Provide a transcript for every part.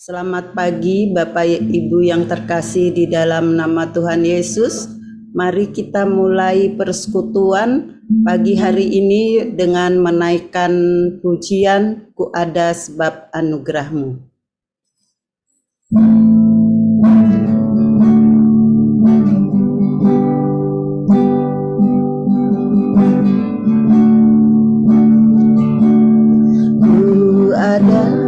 Selamat pagi Bapak Ibu yang terkasih di dalam nama Tuhan Yesus. Mari kita mulai persekutuan pagi hari ini dengan menaikkan pujian Ku ada sebab anugerah-Mu. Ku ada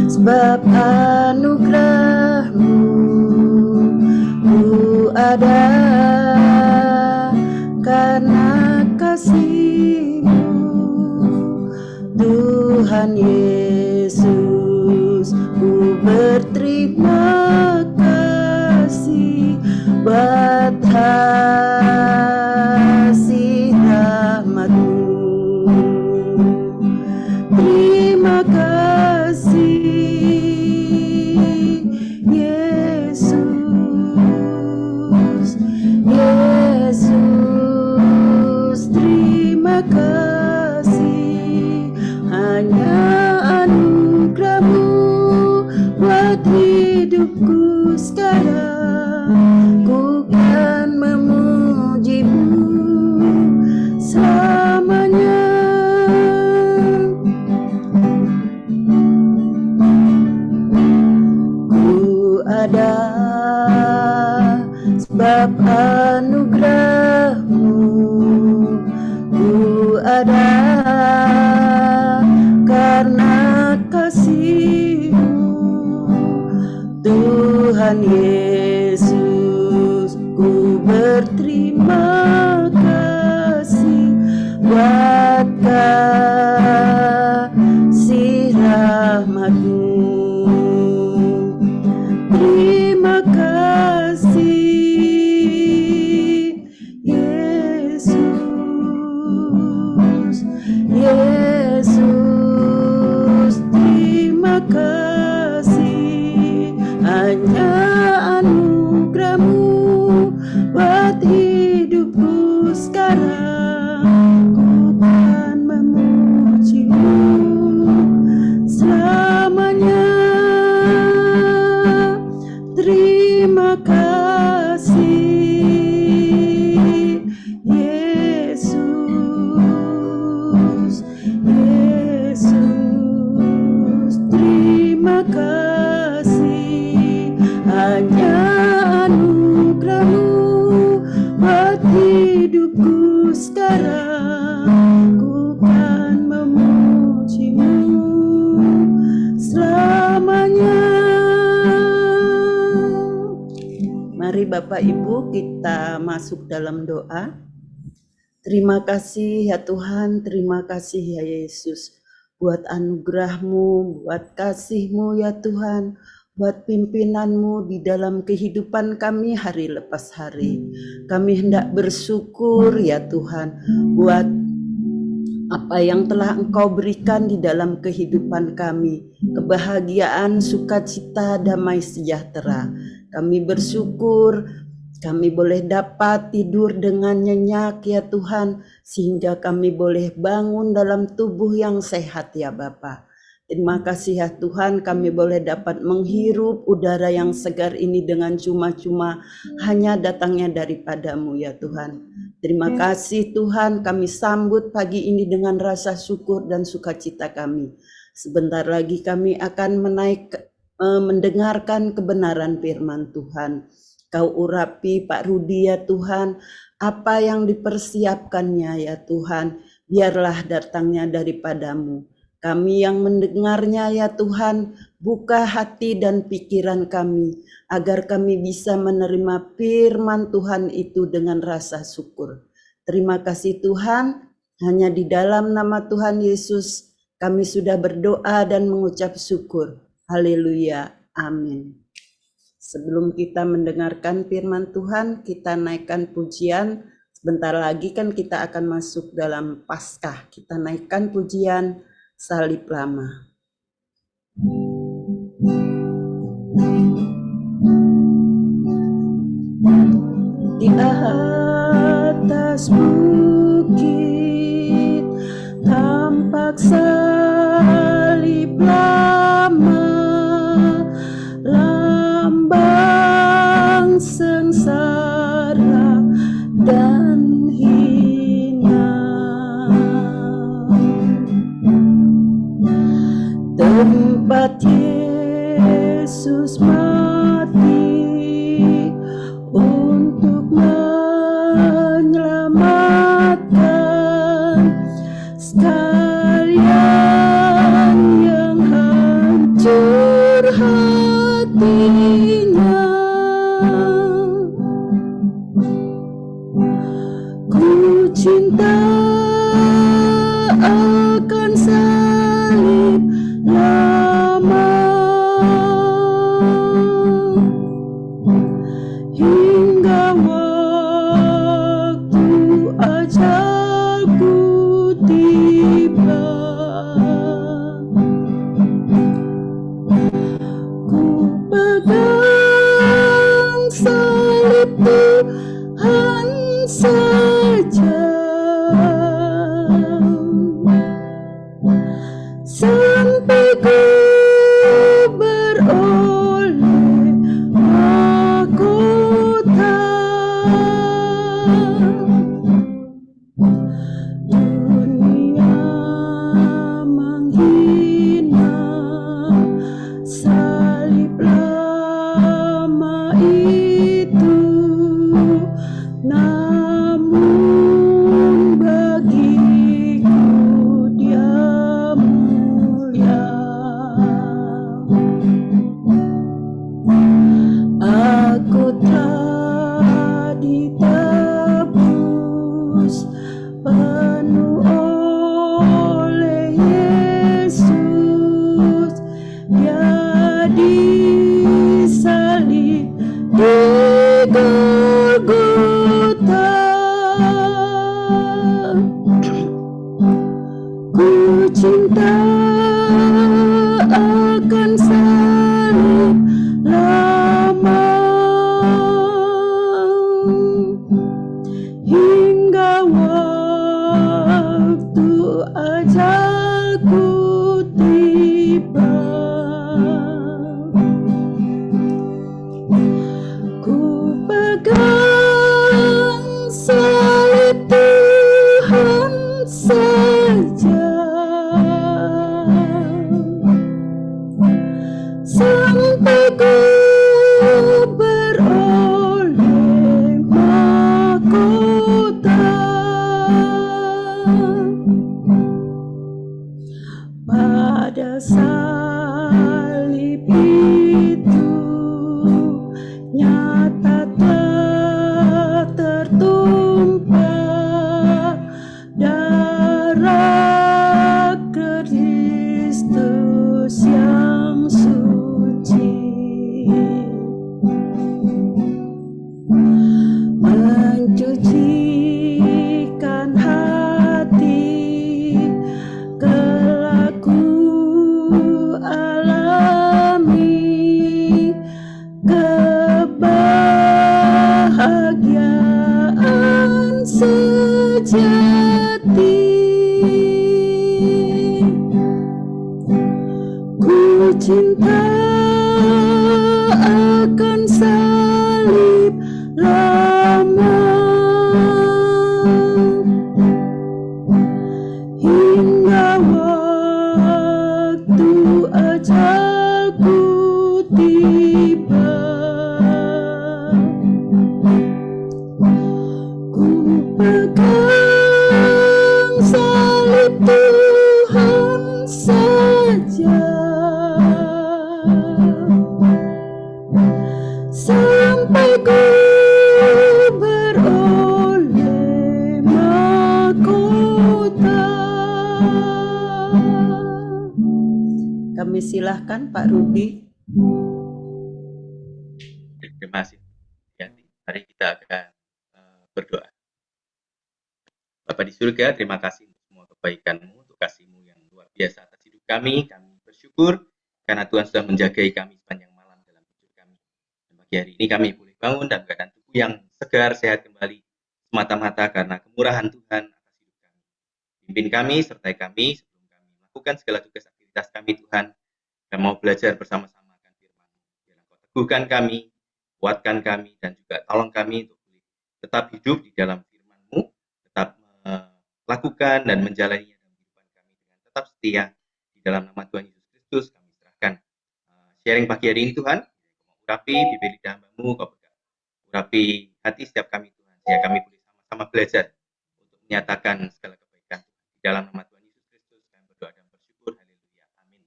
sebab anugerah-Mu, ku ada karena kasih-Mu, Tuhan Yesus. Ku berterima kasih buat kasih rahmat-Mu. Terima kasih Yesus, Yesus, terima kasih. Hanya anugerah-Mu buat hidupku sekarang. Ku kan memuji-Mu selamanya. Ada sebab anugerah-Mu, ku ada karena kasih-Mu, Tuhan Yesus. Ku berterima kasih buat kasih rahmat-Mu. Terima kasih Yesus, Yesus, terima kasih. Hanya anugerah-Mu buat hidupku sekarang. Ku kan memuji-Mu selamanya. Terima kasih Yesus, Yesus, terima kasih. Hanya anugerah-Mu buat hidupku sekarang. Ku kan memuji-Mu selamanya. Mari Bapak Ibu kita masuk dalam doa. Terima kasih ya Tuhan, terima kasih ya Yesus buat anugerah-Mu, buat kasih-Mu ya Tuhan, buat pimpinan-Mu di dalam kehidupan kami hari lepas hari. Kami hendak bersyukur ya Tuhan buat apa yang telah Engkau berikan di dalam kehidupan kami, kebahagiaan, sukacita, damai sejahtera. Kami bersyukur kami boleh dapat tidur dengan nyenyak ya Tuhan, sehingga kami boleh bangun dalam tubuh yang sehat ya Bapa. Terima kasih ya Tuhan, kami boleh dapat menghirup udara yang segar ini dengan cuma-cuma hanya datangnya daripada-Mu ya Tuhan. Terima kasih Tuhan, kami sambut pagi ini dengan rasa syukur dan sukacita kami. Sebentar lagi kami akan mendengarkan kebenaran firman Tuhan. Kau urapi Pak Rudi ya Tuhan, apa yang dipersiapkannya ya Tuhan, biarlah datangnya daripada-Mu. Kami yang mendengarnya ya Tuhan, buka hati dan pikiran kami, agar kami bisa menerima firman Tuhan itu dengan rasa syukur. Terima kasih Tuhan, hanya di dalam nama Tuhan Yesus kami sudah berdoa dan mengucap syukur. Haleluya, amin. Sebelum kita mendengarkan firman Tuhan, kita naikkan pujian. Sebentar lagi kan kita akan masuk dalam Paskah. Kita naikkan pujian Salib Lama. Di atas bukit tampak salib lama, Ku cinta akan salib lama, hingga waktu ajalku tiba. Ku pegang salib Tuhan saja, sampai ku beroleh mahkota. Pada salib itu nyata telah tertumpah darah Kristus yang suci, mencucikan hati. Kelak ku alami kebahagiaan sejati. Ku cinta akan salib lama, hingga waktu ajalku tiba. Ku pegang salib Tuhan saja, sampai ku beroleh mahkota. Kami silahkan Pak Rudi. Terima kasih. Mari kita akan berdoa. Bapa di surga, terima kasih untuk semua kebaikan-Mu, untuk kasih-Mu yang luar biasa atas hidup kami. Kami bersyukur karena Tuhan sudah menjagai kami sepanjang malam dalam hidup kami. Dan pagi hari ini kami boleh bangun dalam keadaan tubuh yang segar, sehat kembali, semata-mata karena kemurahan Tuhan atas hidup kami. Pimpin kami, sertai kami sebelum kami melakukan segala tugas aktivitas kami, Tuhan. Kami mau belajar bersama-sama akan firman-Mu. Biar Engkau teguhkan kami, kuatkan kami, dan juga tolong kami untuk tetap hidup di dalam firman-Mu, tetap melakukan dan menjalaninya dalam kehidupan kami dengan tetap setia. Di dalam nama Tuhan Yesus Kristus kami serahkan sharing pagi hari ini, Tuhan. Urapi bibir lidah hamba-Mu, Kau urapi hati setiap kami, Tuhan, sehingga kami boleh sama-sama belajar untuk menyatakan segala kebaikan. Di dalam nama Tuhan Yesus Kristus kami berdoa dan bersyukur. Haleluya. Amin.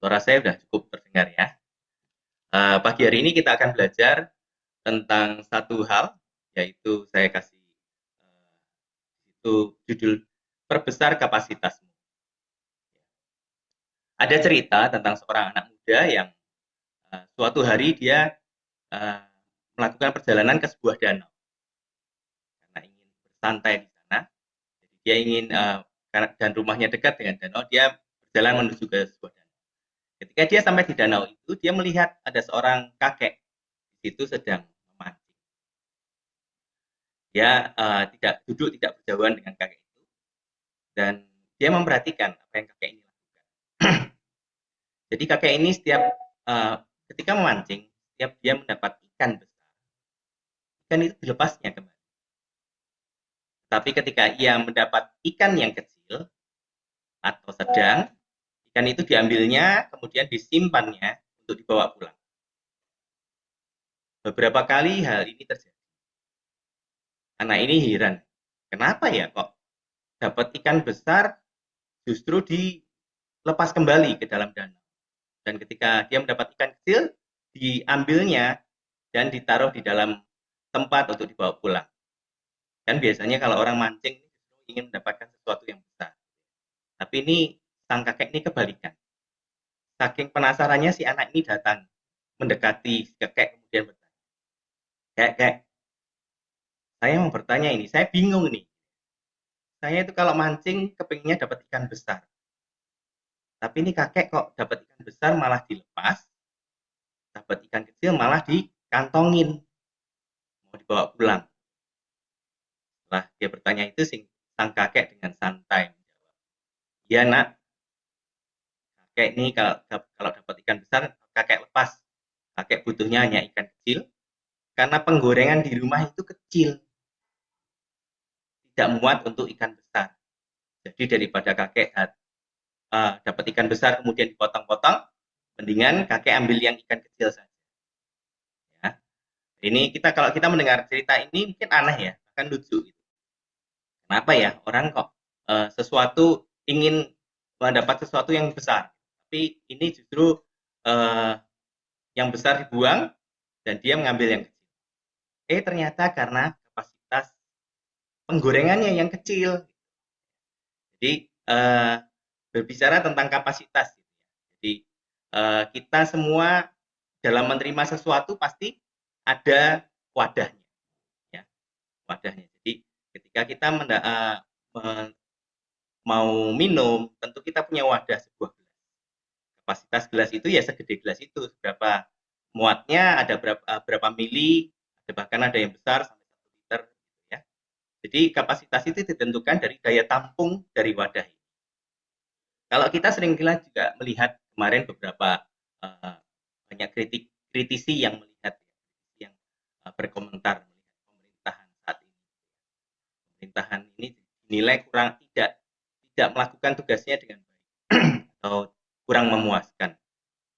Suara saya sudah cukup terdengar ya. Pagi hari ini kita akan belajar tentang satu hal, yaitu saya kasih itu judul perbesar kapasitasmu. Ada cerita tentang seorang anak muda yang suatu hari dia melakukan perjalanan ke sebuah danau karena ingin bersantai di sana. Jadi dia ingin dan rumahnya dekat dengan danau, dia berjalan menuju ke sebuah danau. Ketika dia sampai di danau itu, dia melihat ada seorang kakek di situ sedang memancing. Dia tidak berjauhan dengan kakek itu, dan dia memperhatikan apa yang kakek ini lakukan. Jadi kakek ini setiap ketika memancing, setiap dia mendapat ikan besar, ikan itu dilepasnya kembali. Tapi ketika ia mendapat ikan yang kecil atau sedang, ikan itu diambilnya, kemudian disimpannya untuk dibawa pulang. Beberapa kali hal ini terjadi. Anak ini heran, kenapa ya kok dapat ikan besar justru dilepas kembali ke dalam danau. Dan ketika dia mendapat ikan kecil, diambilnya dan ditaruh di dalam tempat untuk dibawa pulang. Kan biasanya kalau orang mancing ingin mendapatkan sesuatu yang besar. Tapi ini sang kakek ini kebalikan. Saking penasarannya si anak ini datang mendekati si kakek, kemudian bertanya, "Kakek, Saya mau bertanya ini, saya bingung nih. Saya itu kalau mancing kepinginnya dapat ikan besar. Tapi ini kakek kok dapat ikan besar malah dilepas, dapat ikan kecil malah dikantongin, mau dibawa pulang. Setelah dia bertanya itu, sang kakek dengan santai menjawab, "Iya nak, kakek ini kalau dapat ikan besar, kakek lepas. Kakek butuhnya hanya ikan kecil, karena penggorengan di rumah itu kecil, tidak muat untuk ikan besar. Jadi daripada kakek dapat ikan besar kemudian dipotong-potong, mendingan kakek ambil yang ikan kecil saja." Ya. Ini kalau kita mendengar cerita ini mungkin aneh ya, akan lucu. Gitu. Kenapa ya orang kok sesuatu ingin mendapat sesuatu yang besar, tapi ini justru yang besar dibuang dan dia mengambil yang kecil. Ternyata karena kapasitas penggorengannya yang kecil. Jadi berbicara tentang kapasitas. Jadi kita semua dalam menerima sesuatu pasti ada wadahnya, ya, wadahnya. Jadi ketika kita mau minum, tentu kita punya wadah sebuah gelas. Kapasitas gelas itu ya segede gelas itu, berapa muatnya, ada berapa mili, bahkan ada yang besar sampai 1 liter, ya. Jadi kapasitas itu ditentukan dari daya tampung dari wadah ini. Kalau kita sering juga melihat kemarin beberapa banyak kritisi yang melihat, yang berkomentar melihat pemerintahan saat ini. Pemerintahan ini dinilai tidak melakukan tugasnya dengan baik atau kurang memuaskan.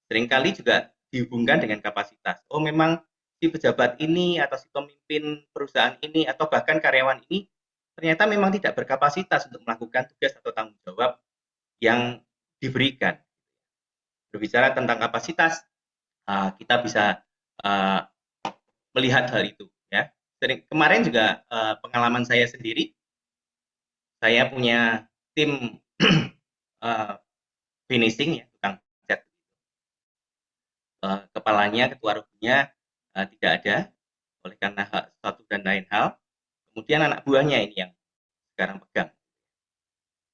Seringkali juga dihubungkan dengan kapasitas. Oh, memang si pejabat ini atau si pemimpin perusahaan ini atau bahkan karyawan ini ternyata memang tidak berkapasitas untuk melakukan tugas atau tanggung jawab yang diberikan. Berbicara tentang kapasitas, kita bisa melihat hal itu. Ya, kemarin juga pengalaman saya sendiri, saya punya tim finishing ya, tukang cat. Kepalanya, ketua ruginya tidak ada oleh karena satu dan lain hal. Kemudian anak buahnya ini yang sekarang pegang.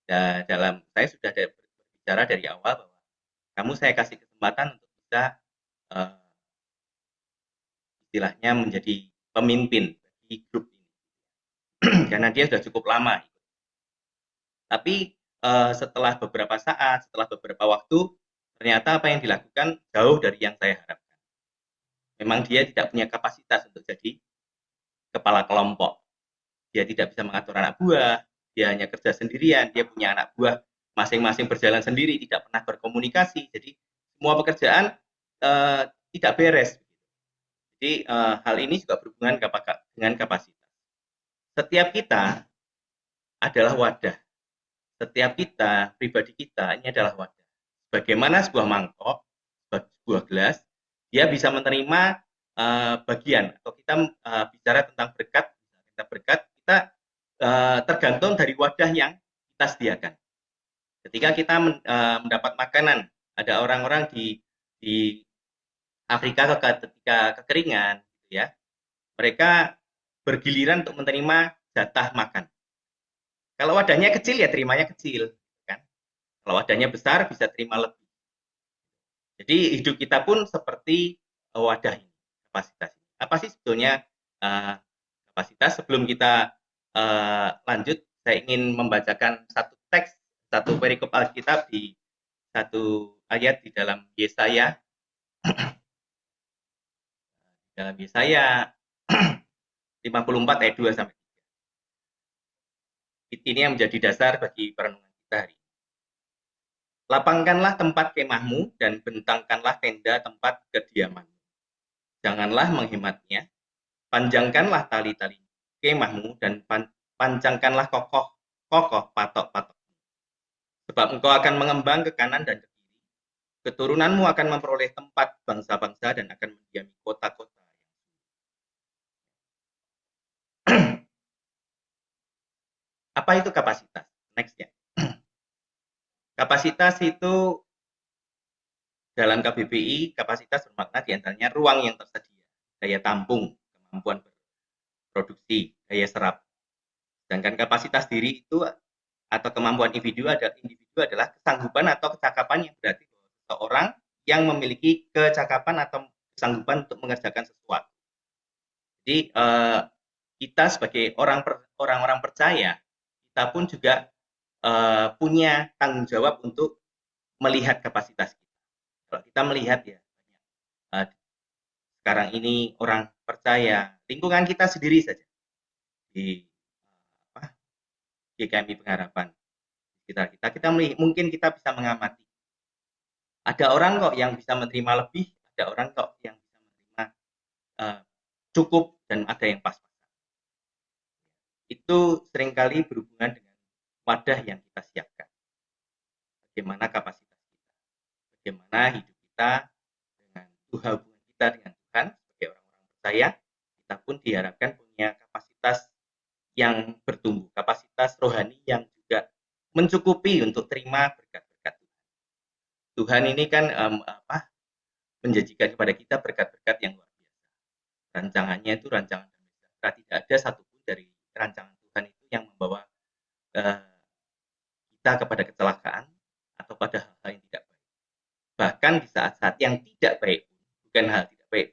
Saya sudah berbicara dari awal bahwa kamu saya kasih kesempatan untuk bisa istilahnya menjadi pemimpin di grup ini karena dia sudah cukup lama. Tapi setelah beberapa saat, setelah beberapa waktu, ternyata apa yang dilakukan jauh dari yang saya harapkan. Memang dia tidak punya kapasitas untuk jadi kepala kelompok. Dia tidak bisa mengatur anak buah, dia hanya kerja sendirian, dia punya anak buah masing-masing berjalan sendiri, tidak pernah berkomunikasi. Jadi semua pekerjaan tidak beres. Jadi hal ini juga berhubungan dengan kapasitas. Setiap kita adalah wadah. Setiap kita, pribadi kita, ini adalah wadah. Bagaimana sebuah mangkok, sebuah gelas, dia bisa menerima bagian, atau kita bicara tentang berkat, kita tergantung dari wadah yang kita sediakan. Ketika kita mendapat makanan, ada orang-orang di Afrika ketika kekeringan, ya, mereka bergiliran untuk menerima jatah makan. Kalau wadahnya kecil ya terimanya kecil, kan? Kalau wadahnya besar bisa terima lebih. Jadi hidup kita pun seperti wadah ini, kapasitas. Apa sih sebetulnya kapasitas? Sebelum kita lanjut, saya ingin membacakan satu teks, satu perikop Alkitab di satu ayat di dalam Yesaya. Dalam Yesaya 54 ayat 2 sampai 3. Ini yang menjadi dasar bagi perenungan kita hari ini. Lapangkanlah tempat kemahmu dan bentangkanlah tenda tempat kediamanmu. Janganlah menghematnya, panjangkanlah tali-tali kemahmu dan panjangkanlah kokoh patok-patok. Sebab engkau akan mengembang ke kanan dan ke kiri. Keturunanmu akan memperoleh tempat bangsa-bangsa dan akan mendiami kota-kota. Apa itu kapasitas? Next ya. Kapasitas itu dalam KBBI, kapasitas bermakna diantaranya ruang yang tersedia, daya tampung, kemampuan produksi daya serap. Sedangkan kapasitas diri itu atau kemampuan individu adalah kesanggupan atau kecakapan yang berarti seorang yang memiliki kecakapan atau kesanggupan untuk mengerjakan sesuatu. Jadi kita sebagai orang-orang percaya, kita pun juga punya tanggung jawab untuk melihat kapasitas kita. Kalau kita melihat ya, sekarang ini orang percaya, lingkungan kita sendiri saja di GKMI Pengharapan sekitar kita mungkin kita bisa mengamati. Ada orang kok yang bisa menerima lebih, ada orang kok yang bisa menerima cukup, dan ada yang pas-pasan. Itu seringkali berhubungan dengan wadah yang kita siapkan. Bagaimana kapasitas kita, bagaimana hidup kita dengan hubungan kita dengan Tuhan sebagai orang-orang percaya, kita pun diharapkan punya kapasitas yang bertumbuh, kapasitas rohani yang juga mencukupi untuk terima berkat-berkat Tuhan. Tuhan ini kan menjanjikan kepada kita berkat-berkat yang luar biasa. Rancangannya itu rancangan damai sejahtera. Tidak ada satupun dari rancangan Tuhan itu yang membawa kita kepada kecelakaan atau pada hal-hal yang tidak baik. Bahkan di saat-saat yang tidak baik pun, bukan hal tidak baik,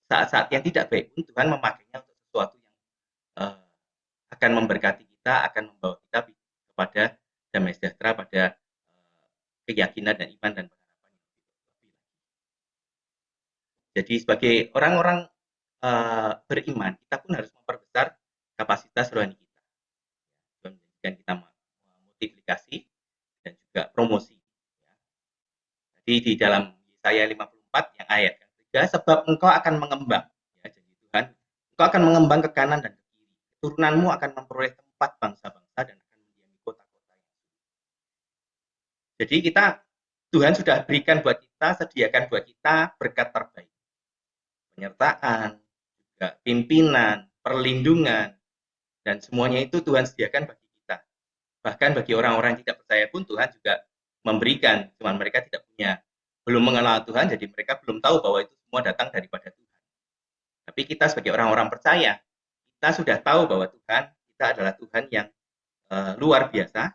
saat-saat yang tidak baik pun Tuhan memakainya untuk sesuatu yang akan memberkati kita, akan membawa kita kepada damai sejahtera, pada keyakinan dan iman dan pengharapan yang lebih lagi. Jadi sebagai orang-orang beriman, kita pun harus memperbesar kapasitas rohani kita. Dan kita multiplikasi dan juga promosi. Jadi di dalam Yesaya 54 yang ayat yang 3, sebab engkau akan mengembang. Ya, jadi Tuhan, engkau akan mengembang ke kanan dan ke kiri. Keturunanmu akan memperoleh tempat bangsa-bangsa dan akan mendiami kota-kota. Jadi Tuhan sudah berikan buat kita, sediakan buat kita berkat terbaik. Penyertaan, juga pimpinan, perlindungan, dan semuanya itu Tuhan sediakan bagi kita. Bahkan bagi orang-orang yang tidak percaya pun Tuhan juga memberikan, cuman mereka belum mengenal Tuhan, jadi mereka belum tahu bahwa itu semua datang daripada Tuhan. Tapi kita sebagai orang-orang percaya, kita sudah tahu bahwa Tuhan kita adalah Tuhan yang luar biasa,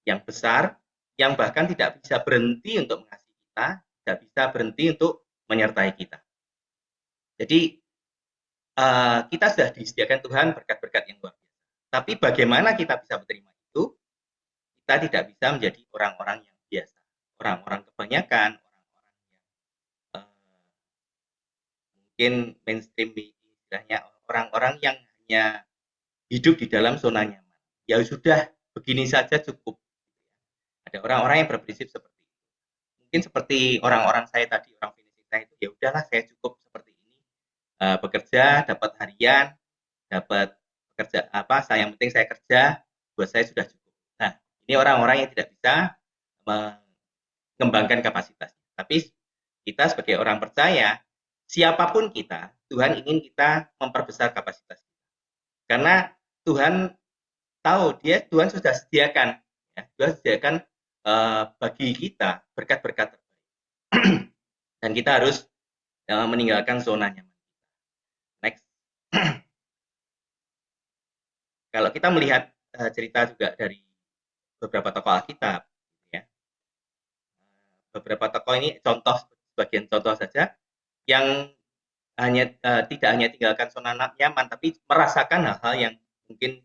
yang besar, yang bahkan tidak bisa berhenti untuk mengasihi kita, tidak bisa berhenti untuk menyertai kita. Jadi kita sudah disediakan Tuhan berkat-berkat yang luar biasa. Tapi bagaimana kita bisa menerima itu? Kita tidak bisa menjadi orang-orang yang biasa, orang-orang kebanyakan, orang-orang yang mungkin mainstream, istilahnya orang-orang yang hanya hidup di dalam zona nyaman. Ya sudah, begini saja cukup. Ada orang-orang yang berprinsip seperti itu. Mungkin seperti orang-orang saya tadi, orang Filipina itu, ya udahlah saya cukup seperti ini. Bekerja, dapat harian, dapat pekerja yang penting saya kerja, buat saya sudah cukup. Nah, ini orang-orang yang tidak bisa mengembangkan kapasitas. Tapi kita sebagai orang percaya, siapapun kita, Tuhan ingin kita memperbesar kapasitas kita. Karena Tuhan tahu, Tuhan sudah sediakan, ya, Tuhan sediakan bagi kita berkat-berkat terbaik. Dan kita harus meninggalkan zona nyaman. Next. Kalau kita melihat cerita juga dari beberapa tokoh Alkitab, ya, beberapa tokoh ini sebagian contoh saja yang tidak hanya tinggalkan zona nyaman, tapi merasakan hal-hal yang mungkin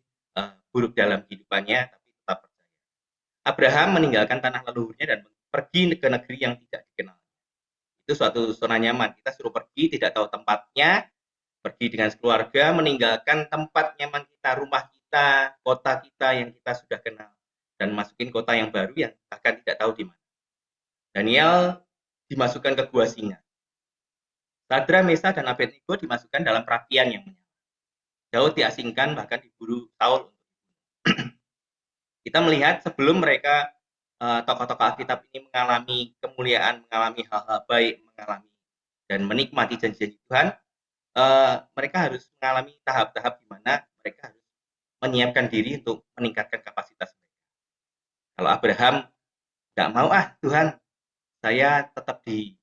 buruk dalam kehidupannya, tapi tetap percaya. Abraham meninggalkan tanah leluhurnya dan pergi ke negeri yang tidak dikenal. Itu suatu zona nyaman. Kita suruh pergi, tidak tahu tempatnya, pergi dengan keluarga, meninggalkan tempat nyaman kita, rumah kita, kota kita yang kita sudah kenal, dan masukin kota yang baru yang bahkan tidak tahu di mana. Daniel dimasukkan ke gua singa. Sadra, Mesa, dan Abednego dimasukkan dalam perapian yang menyala. Daud diasingkan, bahkan diburu Saul. Kita melihat sebelum mereka tokoh-tokoh Alkitab ini mengalami kemuliaan, mengalami hal-hal baik, mengalami dan menikmati janji-janji Tuhan, mereka harus mengalami tahap-tahap di mana mereka harus menyiapkan diri untuk meningkatkan kapasitas mereka. Kalau Abraham nggak mau, Tuhan, saya tetap di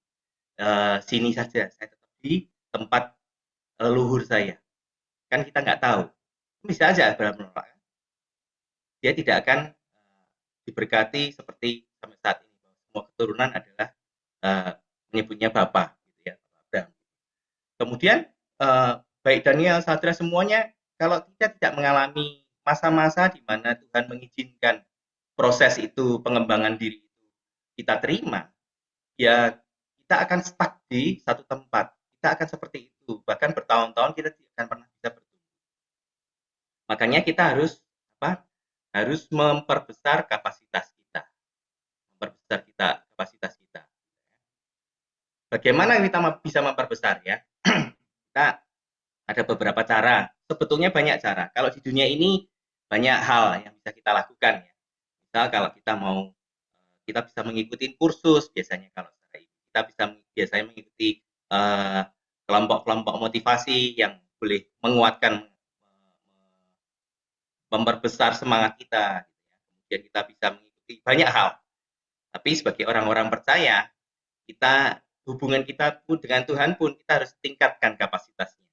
sini saja, saya tetap di tempat leluhur saya. Kan kita nggak tahu. Bisa aja Abraham menolak. Dia tidak akan diberkati seperti sampai saat ini. Semua keturunan adalah menyebutnya Bapa, gitu ya, Abraham. Kemudian baik Daniel, Sadra, semuanya kalau kita tidak mengalami masa-masa di mana Tuhan mengizinkan proses itu, pengembangan diri itu kita terima, ya kita akan stuck di satu tempat. Kita akan seperti itu. Bahkan bertahun-tahun kita tidak akan pernah bisa bertumbuh. Makanya kita harus apa? Harus memperbesar kapasitas kita. Kapasitas kita. Bagaimana kita bisa memperbesar ya? Kita ada beberapa cara. Sebetulnya banyak cara. Kalau di dunia ini banyak hal yang bisa kita lakukan ya. Misal kalau kita mau, kita bisa mengikuti kursus biasanya kalau kita bisa biasanya mengikuti kelompok-kelompok motivasi yang boleh menguatkan, memperbesar semangat kita. Kemudian kita bisa mengikuti banyak hal. Tapi sebagai orang-orang percaya, kita hubungan kita pun dengan Tuhan pun kita harus tingkatkan kapasitasnya.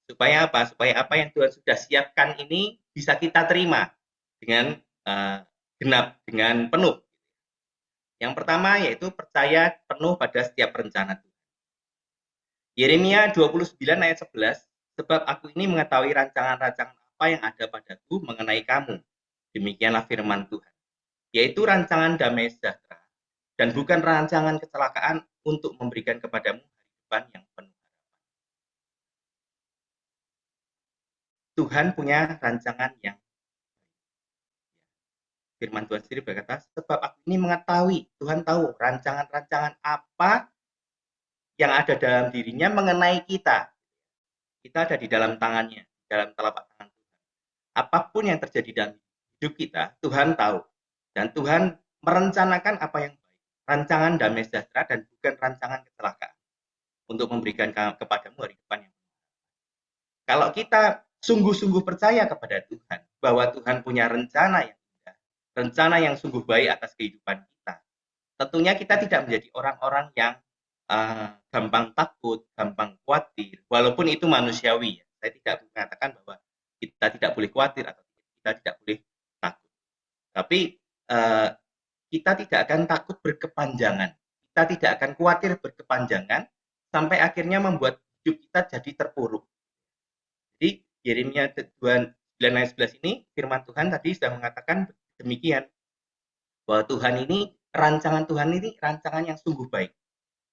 Supaya apa? Supaya apa yang Tuhan sudah siapkan ini bisa kita terima dengan genap, dengan penuh. Yang pertama yaitu percaya penuh pada setiap rencana Tuhan. Yeremia 29 ayat 11, sebab aku ini mengetahui rancangan-rancangan apa yang ada padaku mengenai kamu. Demikianlah firman Tuhan. Yaitu rancangan damai sejahtera dan bukan rancangan kecelakaan untuk memberikan kepadamu hari depan yang penuh harapan. Tuhan punya rancangan yang firman Tuhan sendiri berkata, sebab aku ini mengetahui, Tuhan tahu rancangan-rancangan apa yang ada dalam dirinya mengenai kita. Kita ada di dalam tangannya, dalam telapak tangan Tuhan. Apapun yang terjadi dalam hidup kita, Tuhan tahu. Dan Tuhan merencanakan apa yang baik. Rancangan damai sejahtera dan bukan rancangan kecelakaan. Untuk memberikan kepadamu hari depan yang baik. Kalau kita sungguh-sungguh percaya kepada Tuhan, bahwa Tuhan punya rencana yang indah, rencana yang sungguh baik atas kehidupan kita, tentunya kita tidak menjadi orang-orang yang gampang takut, gampang khawatir, walaupun itu manusiawi. Ya. Saya tidak mengatakan bahwa kita tidak boleh khawatir atau kita tidak boleh takut. Tapi kita tidak akan takut berkepanjangan. Kita tidak akan khawatir berkepanjangan sampai akhirnya membuat hidup kita jadi terpuruk. Jadi Yeremia 9 ayat 11 ini firman Tuhan tadi sudah mengatakan demikian, bahwa Tuhan ini, rancangan Tuhan ini rancangan yang sungguh baik,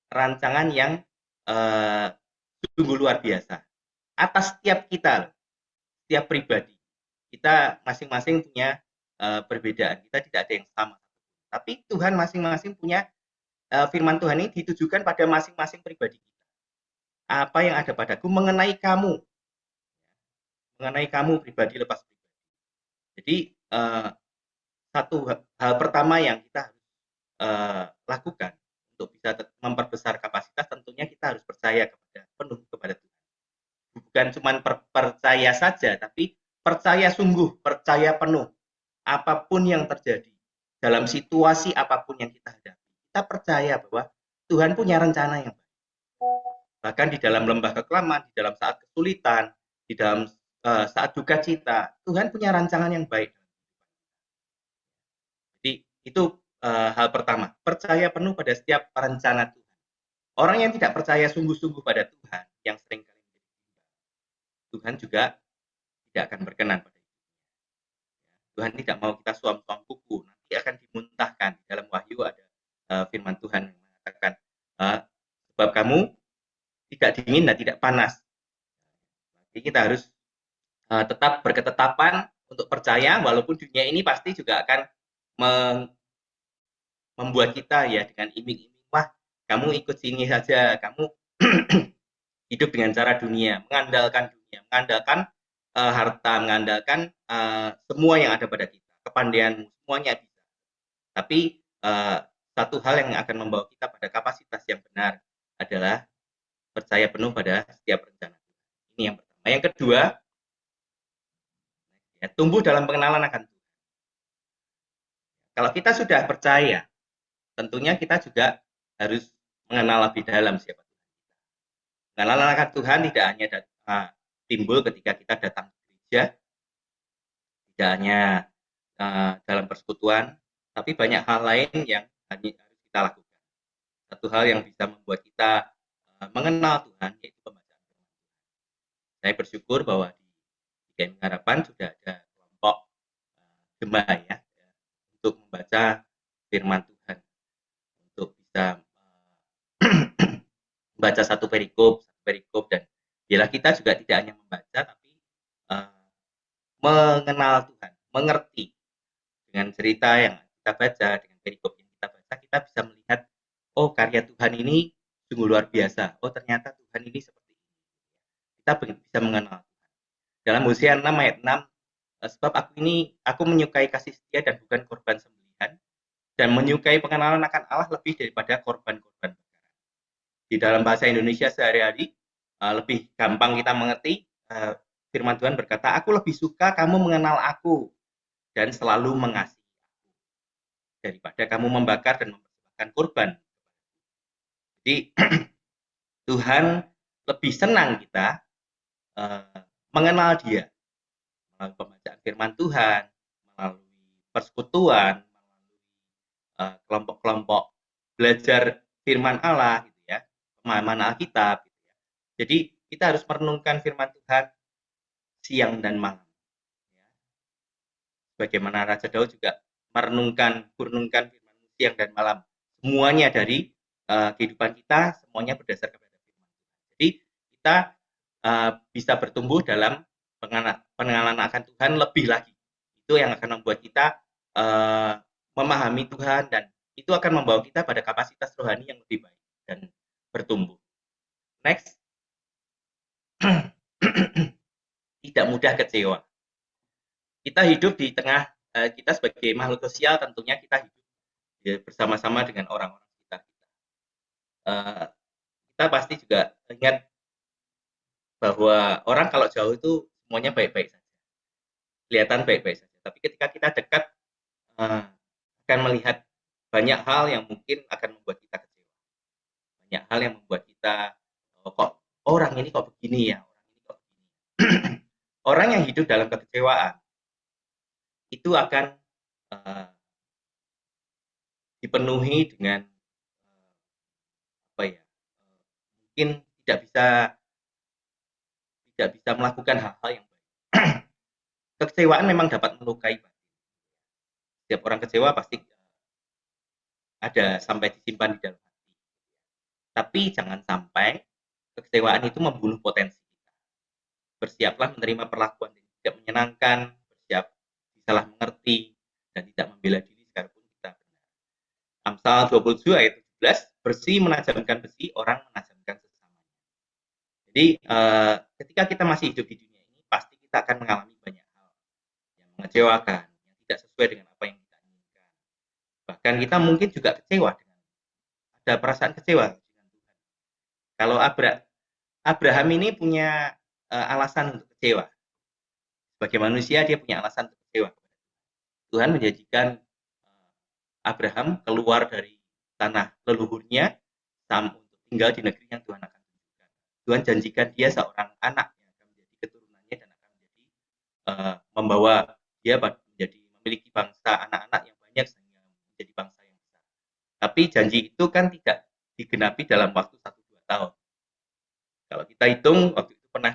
rancangan yang sungguh luar biasa atas setiap kita, setiap pribadi. Kita masing-masing punya perbedaan, kita tidak ada yang sama, tapi Tuhan masing-masing punya firman Tuhan ini ditujukan pada masing-masing pribadi kita. Apa yang ada padaku mengenai kamu pribadi lepas pribadi. Jadi satu hal pertama yang kita harus lakukan untuk bisa memperbesar kapasitas, tentunya kita harus percaya penuh kepada Tuhan. Bukan cuma percaya saja, tapi percaya sungguh, percaya penuh. Apapun yang terjadi, dalam situasi apapun yang kita hadapi, kita percaya bahwa Tuhan punya rencana yang baik. Bahkan di dalam lembah kekelaman, di dalam saat kesulitan, di dalam saat duka cita, Tuhan punya rancangan yang baik. Jadi itu hal pertama, percaya penuh pada setiap rencana Tuhan. Orang yang tidak percaya sungguh-sungguh pada Tuhan, yang seringkali Tuhan juga tidak akan berkenan pada itu. Tuhan tidak mau kita suam-suam kuku, nanti akan dimuntahkan. Dalam Wahyu ada firman Tuhan yang mengatakan, sebab kamu tidak dingin dan tidak panas. Jadi kita harus tetap berketetapan untuk percaya, walaupun dunia ini pasti juga akan membuat kita ya dengan iming-iming, wah kamu ikut sini saja, kamu hidup dengan cara dunia, mengandalkan harta, mengandalkan semua yang ada pada kita, kepandaian semuanya bisa. Tapi satu hal yang akan membawa kita pada kapasitas yang benar adalah percaya penuh pada setiap rencana. Ini yang pertama. Yang kedua, ya, tumbuh dalam pengenalan akan Tuhan. Kalau kita sudah percaya, tentunya kita juga harus mengenal lebih dalam siapa Tuhan. Pengenalan akan Tuhan tidak hanya timbul ketika kita datang ke gereja, tidak hanya dalam persekutuan, tapi banyak hal lain yang harus kita lakukan. Satu hal yang bisa membuat kita mengenal Tuhan, yaitu pembacaan firman Tuhan. Saya bersyukur bahwa di GKM Harapan sudah ada kelompok jemaat ya, untuk membaca firman Tuhan, untuk bisa membaca satu perikop, dan biarlah kita juga tidak hanya membaca, tapi mengenal Tuhan, mengerti dengan cerita yang kita baca, dengan perikop yang kita baca, kita bisa melihat, oh karya Tuhan ini sungguh luar biasa, oh ternyata Tuhan ini seperti ini. Kita bisa mengenal Tuhan. Dalam Hosea 6 ayat 6, sebab aku menyukai kasih setia dan bukan korban sembelihan, dan menyukai pengenalan akan Allah lebih daripada korban-korban bakaran. Di dalam bahasa Indonesia sehari-hari, lebih gampang kita mengerti, firman Tuhan berkata, aku lebih suka kamu mengenal aku dan selalu mengasihi daripada kamu membakar dan mempersembahkan korban. Jadi Tuhan lebih senang kita mengenal Dia melalui pembacaan firman Tuhan, melalui persekutuan, melalui kelompok-kelompok belajar firman Allah, gitu ya, pemahaman Alkitab. Gitu ya. Jadi kita harus merenungkan firman Tuhan siang dan malam. Ya. Bagaimana Raja Daud juga merenungkan firman siang dan malam. Semuanya dari kehidupan kita, semuanya berdasar kepada firman Tuhan. Jadi kita bisa bertumbuh dalam pengenalan akan Tuhan lebih lagi. Itu yang akan membuat kita memahami Tuhan, dan itu akan membawa kita pada kapasitas rohani yang lebih baik dan bertumbuh. Next. Tidak mudah kecewa. Kita hidup di tengah, kita sebagai makhluk sosial, tentunya kita hidup bersama-sama dengan orang-orang sekitar kita. Kita pasti juga ingat bahwa orang kalau jauh itu semuanya baik-baik saja, kelihatan baik-baik saja. Tapi ketika kita dekat, akan melihat banyak hal yang mungkin akan membuat kita kecewa. Banyak hal yang membuat kita, kok orang ini kok begini ya, orang ini kok begini. Orang yang hidup dalam kekecewaan itu akan dipenuhi dengan apa ya? Mungkin tidak bisa melakukan hal-hal yang baik. Kekecewaan memang dapat melukai. Setiap orang kecewa pasti ada sampai disimpan di dalam hati. Tapi jangan sampai kekecewaan itu membunuh potensi kita. Bersiaplah menerima perlakuan yang tidak menyenangkan, bersiap disalah mengerti, dan tidak membela diri sekalipun kita benar. Amsal 27 ayat 17, bersih menajamkan besi, orang menajamkan sesamanya. Jadi ketika kita masih hidup di dunia ini, pasti kita akan mengalami banyak hal yang mengecewakan, yang tidak sesuai dengan apa yang kita inginkan. Bahkan kita mungkin juga kecewa, ada perasaan kecewa dengan Tuhan. Kalau Abraham ini punya alasan untuk kecewa. Sebagai manusia dia punya alasan untuk kecewa. Tuhan menjanjikan Abraham keluar dari tanah leluhurnya untuk tinggal di negeri yang Tuhan akan tunjukkan. Tuhan janjikan dia seorang anak yang akan menjadi keturunannya dan akan menjadi membawa dia menjadi memiliki bangsa anak-anak yang banyak sehingga menjadi bangsa yang besar. Tapi janji itu kan tidak digenapi dalam waktu 1-2 tahun. Kalau kita hitung, waktu itu pernah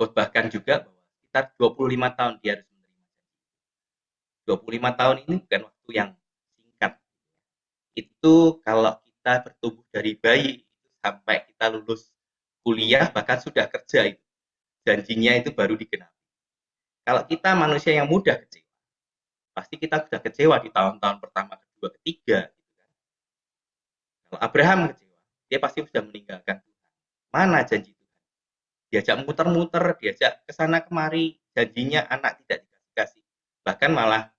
khotbahkan juga bahwa sekitar 25 tahun dia harus menerima janji. 25 tahun ini bukan waktu yang singkat. Itu kalau kita bertumbuh dari bayi sampai kita lulus kuliah, bahkan sudah kerja, itu janjinya itu baru digenapi. Kalau kita manusia yang mudah kecewa, pasti kita sudah kecewa di tahun-tahun pertama, kedua, ketiga. Kalau Abraham kecewa, dia pasti sudah meninggalkan Tuhan. Mana janji Tuhan? Diajak muter-muter, diajak ke sana kemari, janjinya anak tidak dikasih. Bahkan malah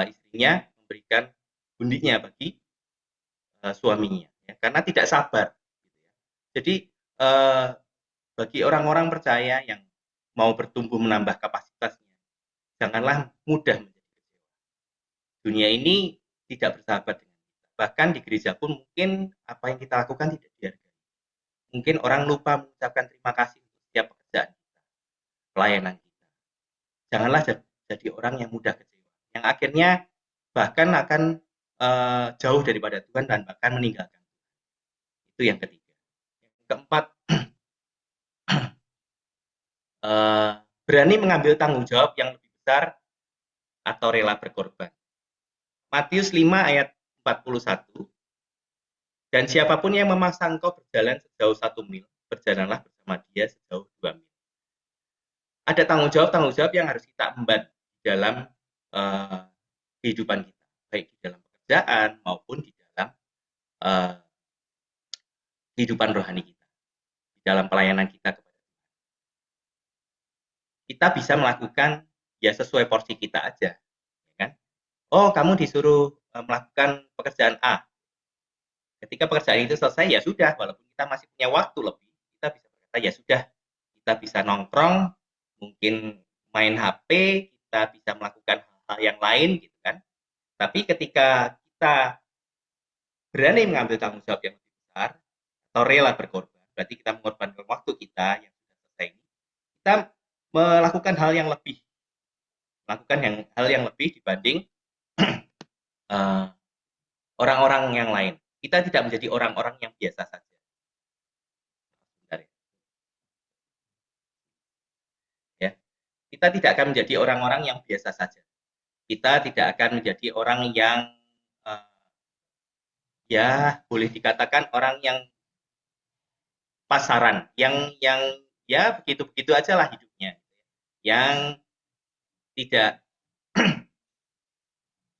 istrinya memberikan gundinya bagi suaminya, ya, karena tidak sabar. Jadi bagi orang-orang percaya yang mau bertumbuh menambah kapasitasnya, janganlah mudah menjadi kecewa. Dunia ini tidak bersahabat dengan kita. Bahkan di gereja pun mungkin apa yang kita lakukan tidak dihargai. Mungkin orang lupa mengucapkan terima kasih untuk pelayanan kita. Janganlah jadi orang yang mudah kecewa, yang akhirnya bahkan akan jauh daripada Tuhan dan bahkan meninggalkan. Itu yang ketiga. Yang keempat, berani mengambil tanggung jawab yang lebih besar atau rela berkorban. Matius 5 ayat 41, dan siapapun yang memaksa engkau berjalan sejauh 1 mil, berjalanlah bersama dia sejauh 2 mil. Ada tanggung jawab yang harus kita emban dalam kehidupan kita, baik di dalam pekerjaan maupun di dalam kehidupan rohani kita, di dalam pelayanan kita kepada Tuhan. Kita bisa melakukan ya sesuai porsi kita aja, ya kan? Oh, kamu disuruh melakukan pekerjaan A. Ketika pekerjaan itu selesai, ya sudah, walaupun kita masih punya waktu lebih, kita bisa berkata, ya sudah, kita bisa nongkrong, mungkin main HP, kita bisa melakukan hal-hal yang lain, gitu kan. Tapi ketika kita berani mengambil tanggung jawab yang lebih besar, atau rela berkorban, berarti kita mengorbankan waktu kita yang sudah selesai ini, kita melakukan hal yang lebih, dibanding orang-orang yang lain. Kita tidak menjadi orang-orang yang biasa saja. Ya, kita tidak akan menjadi orang-orang yang biasa saja. Kita tidak akan menjadi orang yang ya boleh dikatakan orang yang pasaran, yang ya begitu-begitu aja lah hidupnya, yang tidak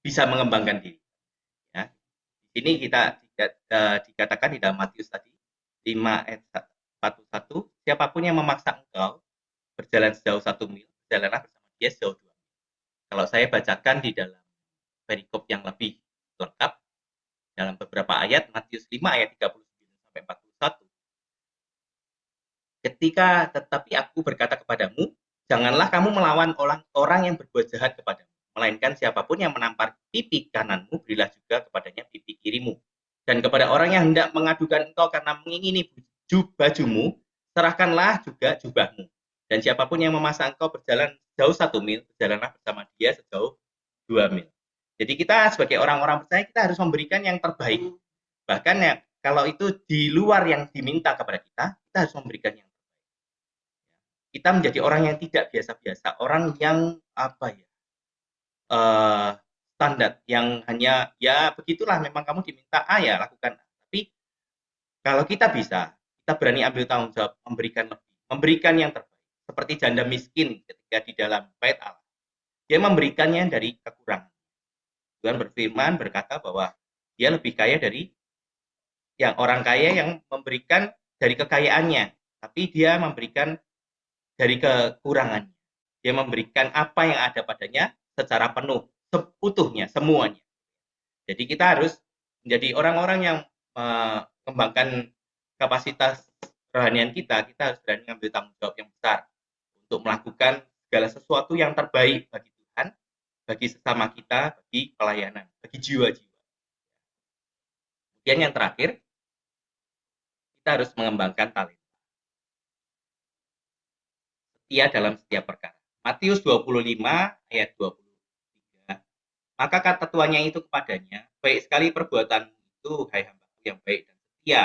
bisa mengembangkan diri. Ya. Di sini kita dikatakan di dalam Matius tadi 5 ayat 41, siapapun yang memaksa engkau berjalan sejauh 1 mil, berjalanlah bersama dia sejauh 2 mil. Kalau saya bacakan di dalam perikop yang lebih lengkap, dalam beberapa ayat, Matius 5 ayat 39-41, ketika tetapi aku berkata kepadamu, janganlah kamu melawan orang yang berbuat jahat kepadamu, melainkan siapapun yang menampar pipi kananmu, berilah juga kepadanya pipi kirimu. Dan kepada orang yang hendak mengadukan engkau karena mengingini bajumu, serahkanlah juga jubahmu. Dan siapapun yang memaksa engkau berjalan sejauh 1 mil, berjalanlah bersama dia sejauh 2 mil. Jadi kita sebagai orang-orang percaya, kita harus memberikan yang terbaik. Bahkan ya, kalau itu di luar yang diminta kepada kita harus memberikan yang terbaik. Kita menjadi orang yang tidak biasa-biasa, orang yang standar, yang hanya ya begitulah, memang kamu diminta A ya lakukan. Tapi kalau kita bisa, kita berani ambil tanggung jawab, memberikan yang terbaik. Seperti janda miskin ketika di dalam bait Allah, dia memberikannya dari kekurangan. Tuhan berfirman berkata bahwa dia lebih kaya dari yang orang kaya yang memberikan dari kekayaannya, tapi dia memberikan dari kekurangannya. Dia memberikan apa yang ada padanya secara penuh, seutuhnya, semuanya. Jadi kita harus menjadi orang-orang yang mengembangkan kapasitas kerohanian kita harus berani mengambil tanggung jawab yang besar untuk melakukan segala sesuatu yang terbaik bagi Tuhan, bagi sesama kita, bagi pelayanan, bagi jiwa-jiwa. Kemudian yang terakhir, kita harus mengembangkan talenta. Setia dalam setiap perkara. Matius 25 ayat 23. Maka kata tuannya itu kepadanya, baik sekali perbuatan itu, hai hambaku yang baik dan setia.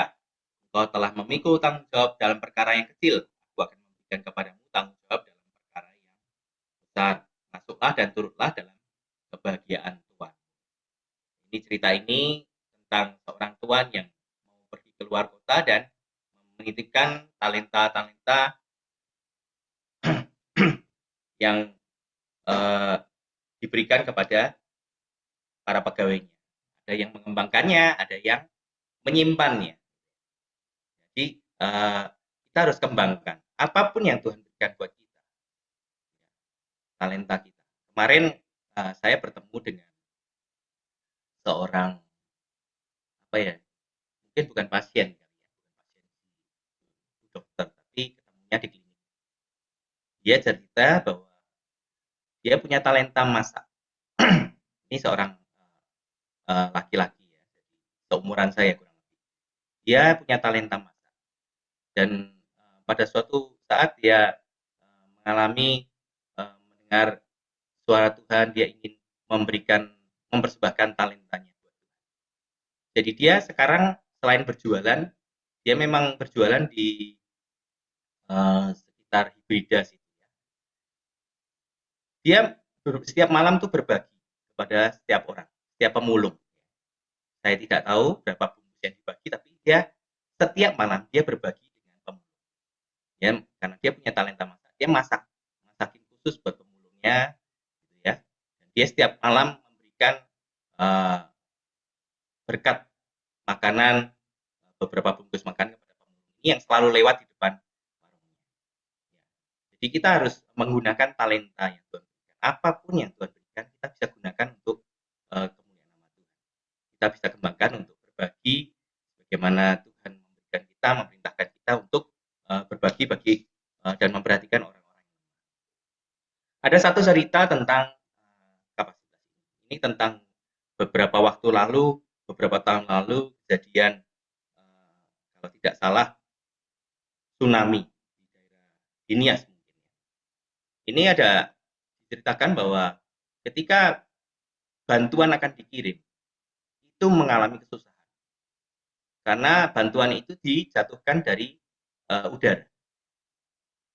Engkau telah memikul tanggung jawab dalam perkara yang kecil, aku akan memberikan kepadamu tanggung jawab dalam perkara yang besar. Masuklah dan turutlah dalam kebahagiaan Tuhan. Ini cerita ini tentang seorang tuan yang mau pergi keluar kota dan menitipkan talenta-talenta yang diberikan kepada para pegawainya. Ada yang mengembangkannya, ada yang menyimpannya. Jadi kita harus kembangkan apapun yang Tuhan berikan buat kita, talenta kita. Kemarin saya bertemu dengan seorang mungkin bukan pasien, dokter, tapi ketemunya di klinik. Dia cerita bahwa dia punya talenta masak. Ini seorang laki-laki ya, seumuran saya kurang lebih. Dia punya talenta masak. Dan pada suatu saat dia mengalami mendengar suara Tuhan, dia ingin mempersembahkan talentanya. Jadi dia sekarang selain berjualan, dia memang berjualan di sekitar Hibrida sih. Dia setiap malam tuh berbagi kepada setiap orang, setiap pemulung. Saya tidak tahu berapa bungkus yang dibagi, tapi dia setiap malam dia berbagi dengan pemulung. Ya, karena dia punya talenta masak, dia masakin khusus buat pemulungnya, gitu ya. Dan dia setiap malam memberikan berkat makanan, beberapa bungkus makanan kepada pemulung ini yang selalu lewat di depan warungnya. Ya. Jadi kita harus menggunakan talenta yang Tuhan berikan. Apapun yang Tuhan berikan, kita bisa gunakan untuk kemuliaan nama Tuhan. Kita bisa kembangkan untuk berbagi bagaimana Tuhan memberikan kita, memerintahkan kita untuk berbagi bagi dan memperhatikan orang-orang. Ada satu cerita tentang kapasitas. Ini tentang beberapa waktu lalu, beberapa tahun lalu kejadian kalau tidak salah tsunami di daerah Nias mungkin. Ini ada diceritakan bahwa ketika bantuan akan dikirim itu mengalami kesusahan karena bantuan itu dijatuhkan dari udara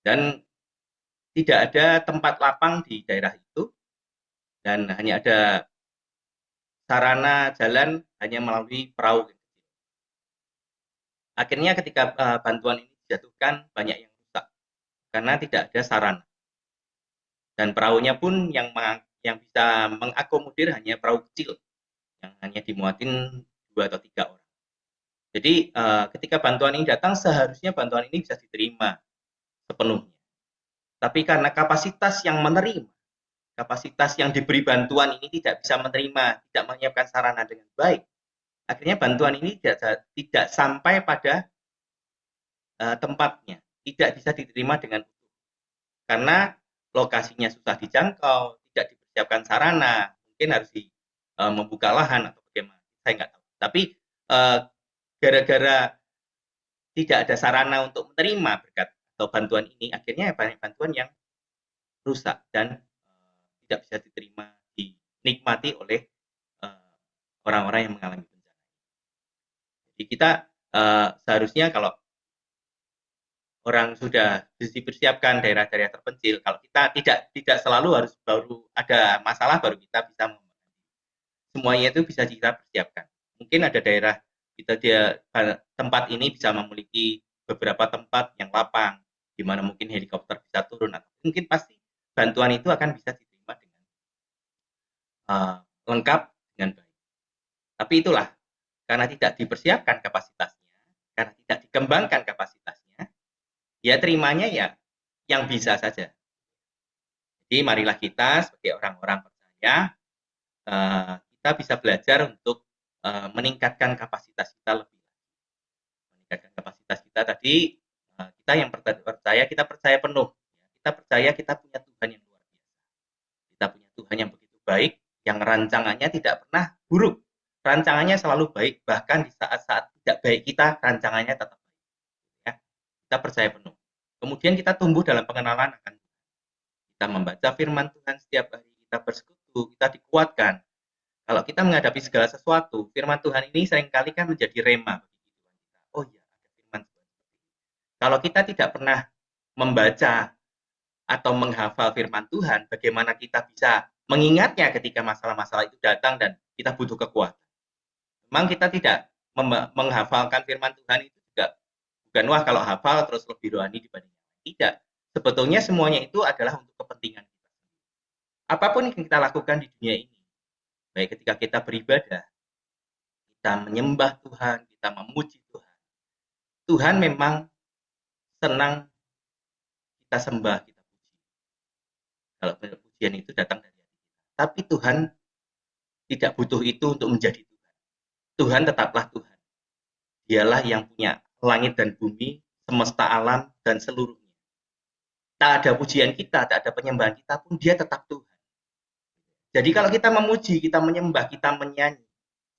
dan tidak ada tempat lapang di daerah itu dan hanya ada sarana jalan hanya melalui perahu. Akhirnya ketika bantuan ini dijatuhkan banyak yang rusak karena tidak ada sarana dan perahunya pun yang bisa mengakomodir hanya perahu kecil yang hanya dimuatin 2 atau 3 orang. Jadi ketika bantuan ini datang seharusnya bantuan ini bisa diterima sepenuhnya. Tapi karena kapasitas yang menerima, kapasitas yang diberi bantuan ini tidak bisa menerima, tidak menyiapkan sarana dengan baik, akhirnya bantuan ini tidak sampai pada tempatnya, tidak bisa diterima dengan utuh. Karena lokasinya susah dijangkau, tidak dipersiapkan sarana, mungkin harus membuka lahan atau bagaimana, saya nggak tahu. Tapi gara-gara tidak ada sarana untuk menerima berkat atau bantuan ini, akhirnya banyak bantuan yang rusak dan tidak bisa diterima, dinikmati oleh orang-orang yang mengalami bencana. Jadi kita seharusnya kalau orang sudah dipersiapkan daerah-daerah terpencil, kalau kita tidak selalu harus baru ada masalah baru kita bisa membangun. Semuanya itu bisa kita persiapkan. Mungkin ada daerah tempat ini bisa memiliki beberapa tempat yang lapang, di mana mungkin helikopter bisa turun atau mungkin pasti bantuan itu akan bisa diterima dengan lengkap dengan baik. Tapi itulah karena tidak dipersiapkan kapasitasnya, karena tidak dikembangkan kapasitasnya, ya terimanya ya yang bisa saja. Jadi marilah kita sebagai orang-orang percaya kita bisa belajar untuk meningkatkan kapasitas kita lebih. Meningkatkan kapasitas kita tadi kita yang percaya kita percaya penuh. Kita percaya kita punya Tuhan yang luar biasa. Kita punya Tuhan yang begitu baik, yang rancangannya tidak pernah buruk. Rancangannya selalu baik, bahkan di saat-saat tidak baik kita, rancangannya tetap baik. Ya, kita percaya penuh. Kemudian kita tumbuh dalam pengenalan akan Tuhan. Kita membaca firman Tuhan setiap hari, kita bersekutu, kita dikuatkan. Kalau kita menghadapi segala sesuatu, firman Tuhan ini seringkali kan menjadi rema bagi kehidupan kita. Oh iya, ada firman Tuhan. Kalau kita tidak pernah membaca atau menghafal firman Tuhan, bagaimana kita bisa mengingatnya ketika masalah-masalah itu datang dan kita butuh kekuatan. Memang kita tidak menghafalkan firman Tuhan itu juga bukan wah kalau hafal terus lebih rohani dibanding tidak. Sebetulnya semuanya itu adalah untuk kepentingan kita. Apapun yang kita lakukan di dunia ini, baik ketika kita beribadah, kita menyembah Tuhan, kita memuji Tuhan. Tuhan memang senang kita sembah, kita puji. Kalau pujian itu datang dari hati kita. Tapi Tuhan tidak butuh itu untuk menjadi Tuhan. Tuhan tetaplah Tuhan. Dialah yang punya langit dan bumi, semesta alam, dan seluruhnya. Tak ada pujian kita, tak ada penyembahan kita pun dia tetap Tuhan. Jadi kalau kita memuji, kita menyembah, kita menyanyi,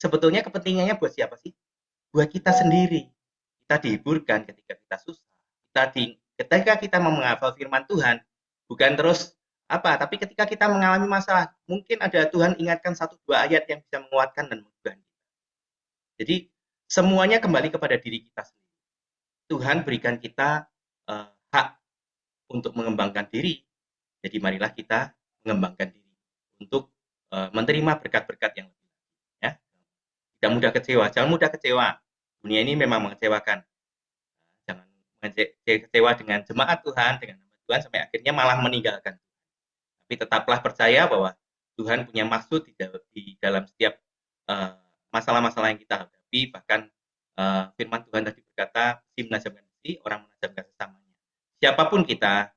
sebetulnya kepentingannya buat siapa sih? Buat kita sendiri. Kita dihiburkan ketika kita susah. Ketika kita menghafal firman Tuhan, bukan terus apa, tapi ketika kita mengalami masalah, mungkin ada Tuhan ingatkan 1-2 ayat yang bisa menguatkan dan menguatkan. Jadi semuanya kembali kepada diri kita sendiri. Tuhan berikan kita hak untuk mengembangkan diri. Jadi marilah kita mengembangkan diri untuk menerima berkat-berkat yang lebih. Ya. Tidak mudah kecewa, jangan mudah kecewa. Dunia ini memang mengecewakan. Jangan kecewa dengan jemaat Tuhan, dengan nama Tuhan sampai akhirnya malah meninggalkan. Tapi tetaplah percaya bahwa Tuhan punya maksud di dalam setiap masalah-masalah yang kita hadapi. Bahkan firman Tuhan tadi berkata, si menajamkan si, orang menajamkan sesamanya. Siapapun kita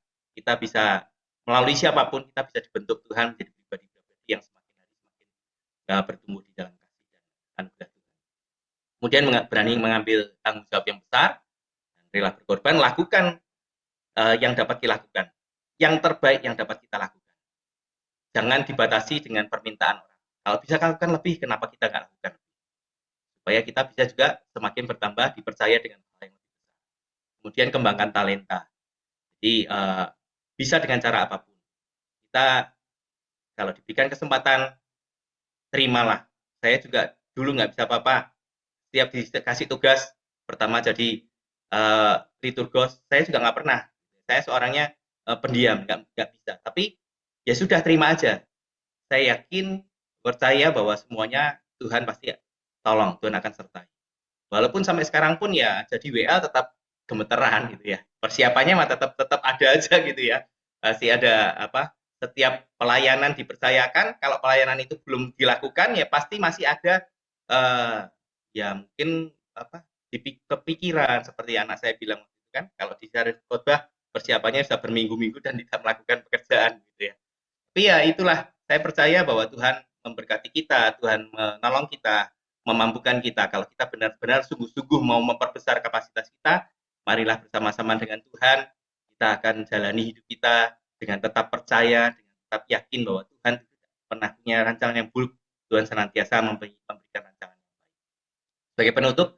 bisa melalui siapapun kita bisa dibentuk Tuhan menjadi pribadi-pribadi yang semakin hari semakin bertumbuh di dalam kasih dan anugerah Tuhan. Kemudian berani mengambil tanggung jawab yang besar, dan rela berkorban, lakukan yang dapat dilakukan, yang terbaik yang dapat kita lakukan. Jangan dibatasi dengan permintaan orang. Kalau bisa lakukan lebih, kenapa kita nggak lakukan? Supaya kita bisa juga semakin bertambah dipercaya dengan hal yang lebih besar. Kemudian kembangkan talenta. Jadi bisa dengan cara apapun. Kita kalau diberikan kesempatan, terimalah. Saya juga dulu nggak bisa apa-apa. Setiap dikasih tugas, pertama jadi liturgos, saya juga nggak pernah. Saya seorangnya pendiam, nggak bisa. Tapi ya sudah, terima aja. Saya yakin, percaya bahwa semuanya Tuhan pasti tolong, Tuhan akan sertai. Walaupun sampai sekarang pun ya jadi WA tetap gemeteran gitu ya. Persiapannya mah tetap ada aja gitu ya. Masih ada apa? Setiap pelayanan dipercayakan, kalau pelayanan itu belum dilakukan ya pasti masih ada ya mungkin apa? Kepikiran seperti anak saya bilang kan, kalau di hari khotbah persiapannya sudah berminggu-minggu dan tidak melakukan pekerjaan gitu ya. Tapi ya itulah, saya percaya bahwa Tuhan memberkati kita, Tuhan menolong kita, memampukan kita. Kalau kita benar-benar sungguh-sungguh mau memperbesar kapasitas kita, marilah bersama-sama dengan Tuhan, kita akan jalani hidup kita dengan tetap percaya, dengan tetap yakin bahwa Tuhan tidak pernah punya rancangan yang buruk. Tuhan senantiasa memberikan rancangan yang baik. Sebagai penutup,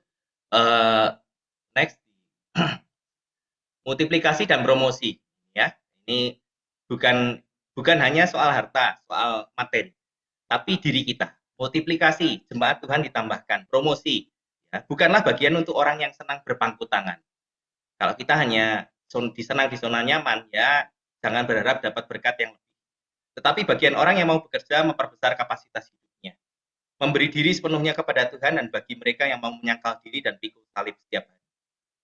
next, multiplikasi dan promosi. Ya, ini bukan hanya soal harta, soal materi, tapi diri kita. Multiplikasi, jemaat Tuhan ditambahkan, promosi. Ya, bukanlah bagian untuk orang yang senang berpangku tangan. Kalau kita hanya disenang di zona nyaman, ya jangan berharap dapat berkat yang lebih. Tetapi bagian orang yang mau bekerja memperbesar kapasitas hidupnya. Memberi diri sepenuhnya kepada Tuhan, dan bagi mereka yang mau menyangkal diri dan pikul salib setiap hari.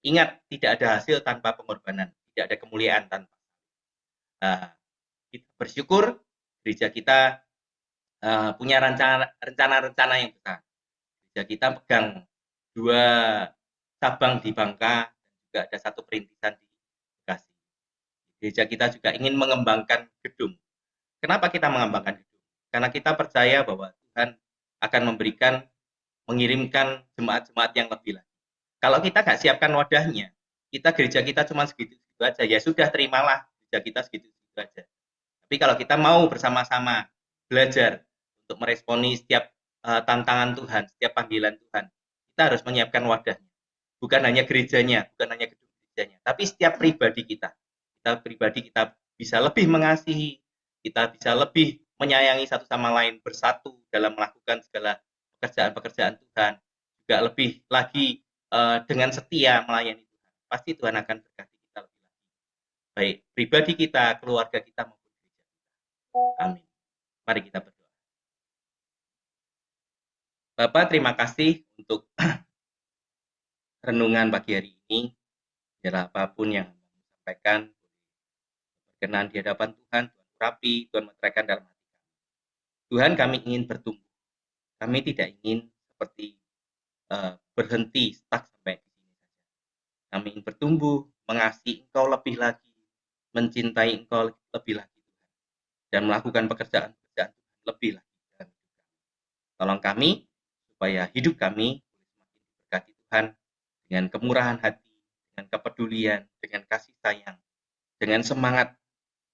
Ingat, tidak ada hasil tanpa pengorbanan, tidak ada kemuliaan tanpa. Kita bersyukur gereja kita punya rencana-rencana yang besar. Gereja kita pegang 2 cabang di Bangka, dan juga ada 1 perintisan di Bekasi. Gereja kita juga ingin mengembangkan gedung. Kenapa kita mengembangkan gedung? Karena kita percaya bahwa Tuhan akan mengirimkan jemaat-jemaat yang lebih lagi. Kalau kita nggak siapkan wadahnya, gereja kita cuma segitu-segitu aja, ya sudah, terimalah gereja kita segitu-segitu aja. Tapi kalau kita mau bersama-sama belajar untuk meresponi setiap tantangan Tuhan, setiap panggilan Tuhan, kita harus menyiapkan wadahnya. Bukan hanya gerejanya, bukan hanya gedung gerejanya, tapi setiap pribadi kita. Kita bisa lebih mengasihi, kita bisa lebih menyayangi satu sama lain, bersatu dalam melakukan segala pekerjaan-pekerjaan Tuhan, juga lebih lagi dengan setia melayani Tuhan. Pasti Tuhan akan berkati kita lebih lagi. Baik pribadi kita, keluarga kita, maupun gereja kita. Amin. Mari kita berdoa. Bapak, terima kasih untuk renungan pagi hari ini. Biarlah apapun yang Anda sampaikan berkenan di hadapan Tuhan, Tuhan urapi, Tuhan meteraikan dalam hati kami. Tuhan, kami ingin bertumbuh. Kami tidak ingin seperti berhenti, stuck sampai di sini saja. Kami ingin bertumbuh, mengasihi Engkau lebih lagi, mencintai Engkau lebih lagi, Tuhan, dan melakukan pekerjaan-pekerjaan lebih lagi dalam hidup kami. Tolong kami supaya hidup kami semakin diberkati Tuhan dengan kemurahan hati, dengan kepedulian, dengan kasih sayang, dengan semangat,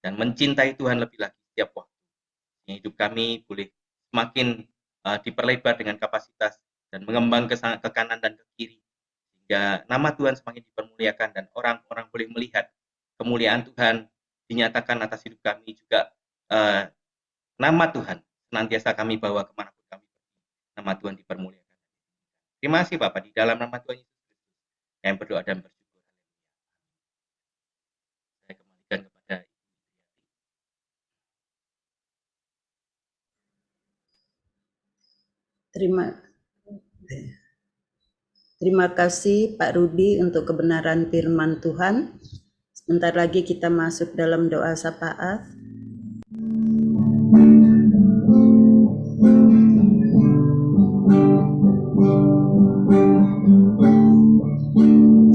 dan mencintai Tuhan lebih lagi setiap waktu. Hidup kami boleh semakin diperlebar dengan kapasitas dan mengembang ke kanan dan ke kiri, sehingga nama Tuhan semakin dipermuliakan dan orang-orang boleh melihat kemuliaan Tuhan dinyatakan atas hidup kami juga, nama Tuhan senantiasa kami bawa kemanapun kami pergi. Nama Tuhan dipermuliakan. Terima kasih Bapak, di dalam nama Tuhan Yesus Kristus kami berdoa dan bersyukur. Saya kembalikan kepada Terima kasih Pak Rudi untuk kebenaran firman Tuhan. Sebentar lagi kita masuk dalam doa syafaat.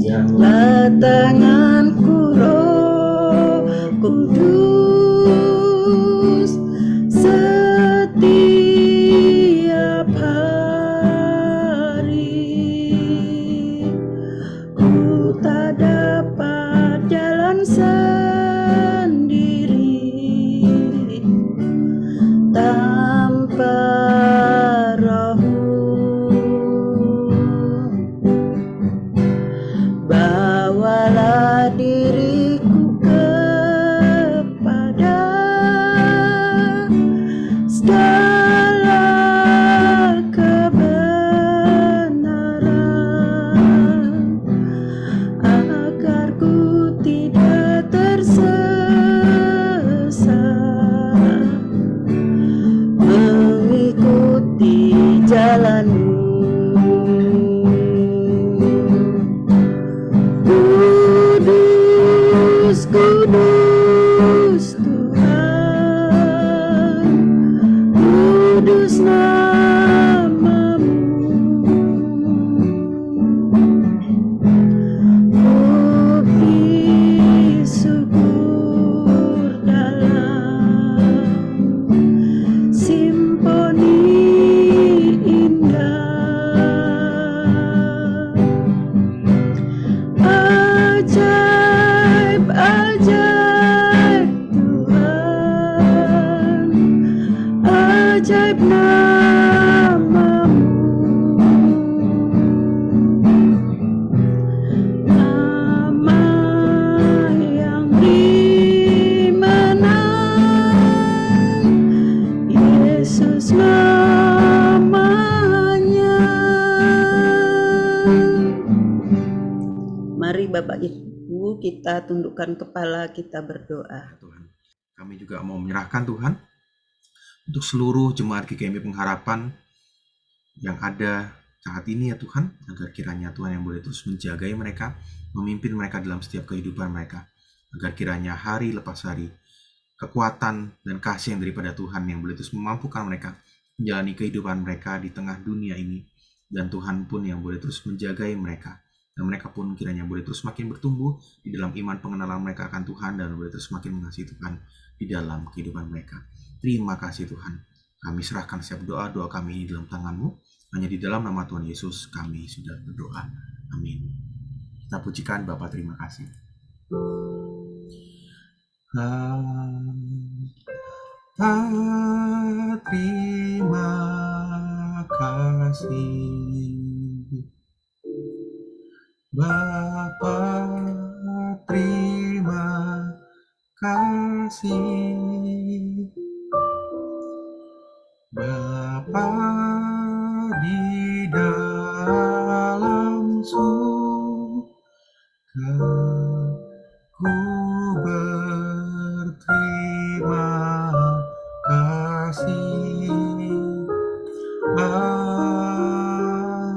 Janganlah tanganku Roh Kudus setiap hari. Ku tak dapat jalan sendiri tanpa Roh-Mu. Bawalah diriku kepada segala kebenaran, agar ku tidak tersesat mengikuti jalan-Mu. Kudus, kudus Tuhan, kudus nama-Mu. Ku beri syukur dalam simfoni indah. Ajaib, ajaib Tuhan, ajaib nama-Mu. Nama yang dimenang, Yesus namanya. Mari Bapak Ibu kita tundukkan kepala, kita berdoa. Tuhan, kami juga mau menyerahkan Tuhan untuk seluruh jemaat GKMI Pengharapan yang ada saat ini ya Tuhan, agar kiranya Tuhan yang boleh terus menjagai mereka, memimpin mereka dalam setiap kehidupan mereka, agar kiranya hari lepas hari kekuatan dan kasih yang daripada Tuhan yang boleh terus memampukan mereka menjalani kehidupan mereka di tengah dunia ini, dan Tuhan pun yang boleh terus menjagai mereka, dan mereka pun kiranya boleh terus makin bertumbuh di dalam iman pengenalan mereka akan Tuhan, dan boleh terus makin mengasihi Tuhan di dalam kehidupan mereka. Terima kasih Tuhan. Kami serahkan setiap doa-doa kami ini dalam tangan-Mu. Hanya di dalam nama Tuhan Yesus kami sudah berdoa. Amin. Kita pujikan Bapa, terima kasih. Terima kasih Bapa, terima kasih Bapa di dalam surga, ku berterima kasih.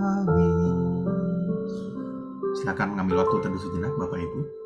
Amin. Silakan mengambil waktu teduh sejenak Bapak Ibu.